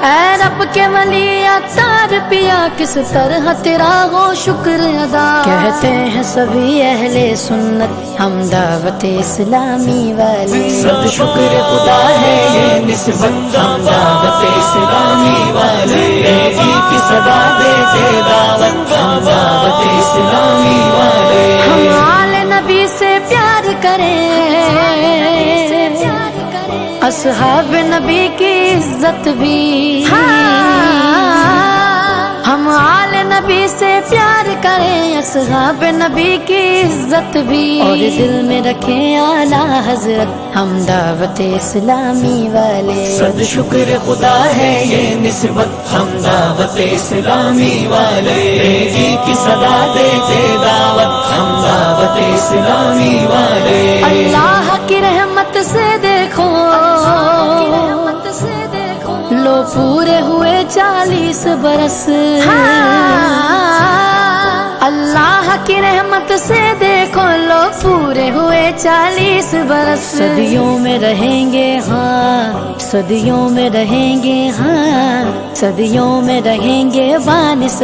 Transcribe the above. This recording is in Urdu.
اے رب کے ولی عطار پیا کس طرح تیرا ہو شکر ادا. کہتے ہیں سبھی اہل سنت ہم دعوت اسلامی والے. سب شکر خدا ہے یہ نسبت ہم دعوت اسلامی والے. کی صدا دیتے دعوت ہم دعوت اسلامی والے. ہم آل نبی سے پیار کریں اصحاب نبی کی عزت بھی. ہم آل نبی سے پیار کریں اصحاب نبی کی عزت بھی. اور دل میں رکھیں اعلیٰ حضرت ہم دعوت اسلامی والے. سب شکر خدا ہے یہ نسبت ہم دعوت اسلامی والے. کی صدا دیتے دعوت ہم دعوت اسلامی والے. اللہ کی رحمت سے دیکھو لو پورے ہوئے 40 برس. اللہ کی رحمت سے دیکھو لو پورے ہوئے 40 برس. صدیوں میں رہیں گے ہاں صدیوں میں رہیں گے ہاں صدیوں میں رہیں گے بانس.